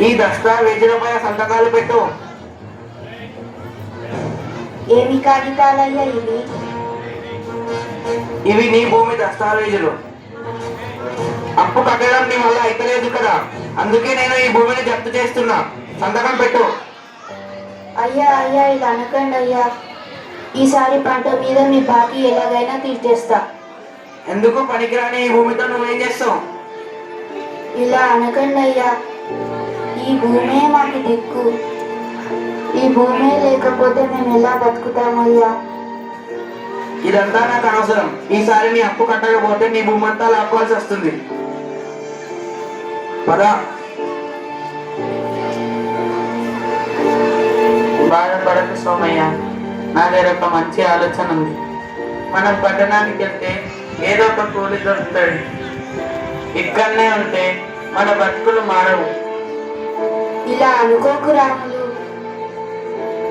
ఈ దస్తావేజులపై సంతకాలు పెట్టు. ఏమి కాగితాలయ్యా ఇవి? ఇవి నీ భూమి దస్తావేజులు. అప్పు కట్టడం నీ వల్ల అయితలేదు కదా, అందుకే నేను ఈ భూమిని జప్తు చేస్తున్నా. సంతకం పెట్టు. అయ్యా అయ్యా ఇలా అనకండి అయ్యా. ఈసారి పంట మీద మీ బాకీ ఎలాగైనా తీర్చేస్తా. ఎందుకు పనికిరాని ఈ భూమితో నువ్వేం చేస్తావు? ఇలా అనకండి అయ్యా. ఈ భూమే మాకు దిక్కు. ఈ భూమే లేకపోతే మేము ఎలా బతుకుతామయ్యా? ఇదంతా నాకు అనవసరం. ఈసారి నీ అప్పు కట్టకపోతే నీ భూమి అంతా లాక్కోవాల్సి వస్తుంది. పదా. బాధపడకు సోమయ్య, నా దగ్గర ఒక మంచి ఆలోచన ఉంది. మనం పట్టణానికి వెళ్తే ఏదో ఒక కూలి దొరుకుతాడు. ఇక్కడనే ఉంటే మన బతుకులు మారవు. ఇలా అనుకోకు రాములు.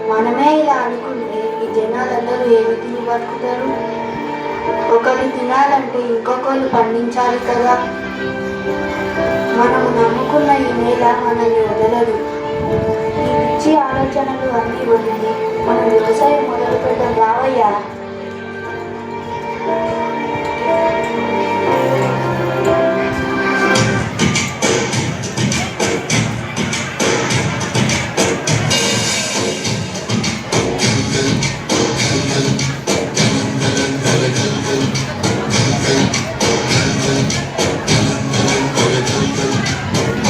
మనమే ఇలా అనుకుంటే ఈ జనాలందరూ ఏమి తిని బతుకుతారు? ఒకరు తినాలంటే ఇంకొకరు పండించాలి కదా. మనము నమ్ముకున్న ఈ నేల మనల్ని వదలదు. ఈ పిచ్చి ఆలోచనలు అన్నీ వదిలి మనం వ్యవసాయం మొదలు పెడదాం రావయ్యా.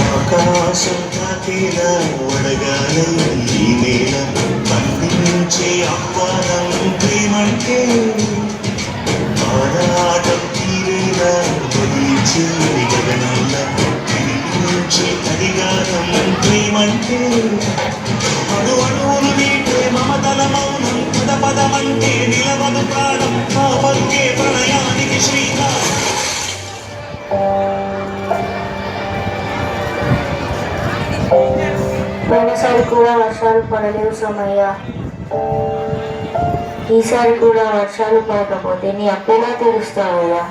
ఆకాశం తాకేలా వడగాలి ఈ నేల పండించే ఆహ్వానం ప్రేమంటే ఆరాటం తీరేలా వదిలించే గగనాల విడిపించే అధికారం ప్రేమంటే అడు అడుగులు నీటే మమతల మౌనం పద పదమంటే నిలవదు ప్రాణం ఆ పలుకే ప్రణయానికి శ్రీకారం. పోయినసారి కూడా వర్షాలు పడలేవు సోమయ్య. ఈసారి కూడా వర్షాలు పడకపోతే నీ అప్పెలా తీరుస్తావయ్యా?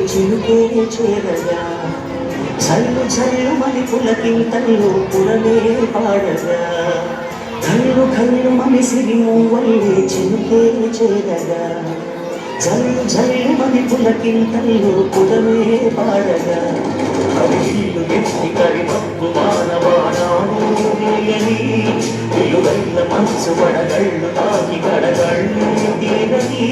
చిలుకే చేరగా చల్లు చల్లు మని పులకింతల్లో పురమే పాడగా కళ్ళు కళ్ళు మనిసిరి వల్లే చిలుకే చేరగా చల్లు చల్లు మని పులకింతల్లో పురమే పాడగా అది ఇల్లు ఎత్తి కరిమప్పు మానవాణాలు ఇల్లుగల్ల మనసు పడగళ్ళు తాకి కడగళ్ళు తీరని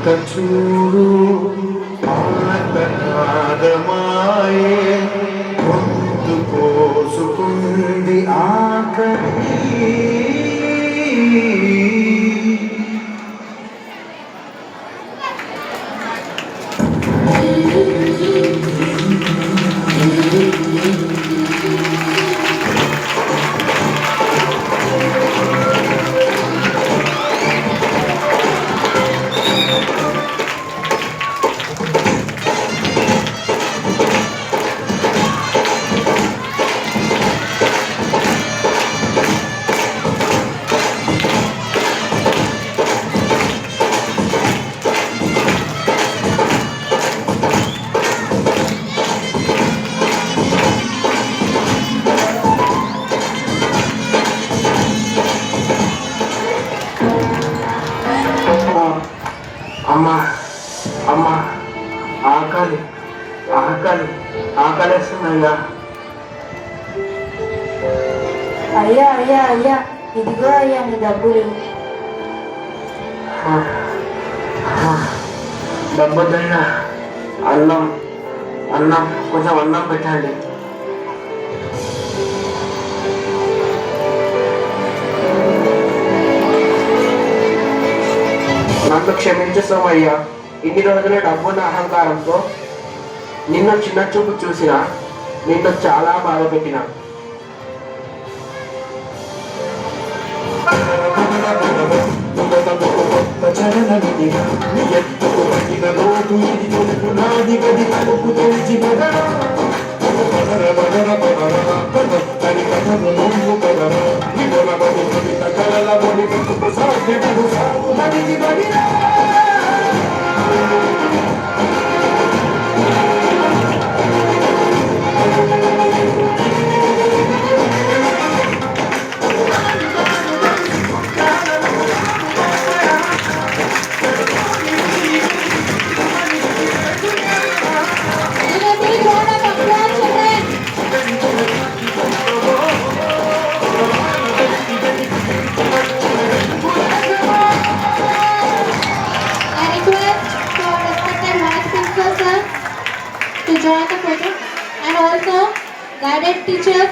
చూడు ఆత్మనాదమాయే గొంతు కోసుకుంది ఆకలి అమ్మా అమ్మా ఆకలి ఆకలి ఆకలేస్తుందయ్యా. అయ్యా అయ్యా అయ్యా ఇదిగో అయ్యా మీ డబ్బులు. డబ్బొద్దయ్యా, అన్నం అన్నం కొంచెం అన్నం పెట్టండి. నన్ను క్షమించు సోమయ్య, ఇన్ని రోజులు డబ్బున్న అహంకారంతో నిన్ను చిన్న చూపు చూసిన నిన్ను చాలా బాధ పెట్టిన. To join the photo and also guided teachers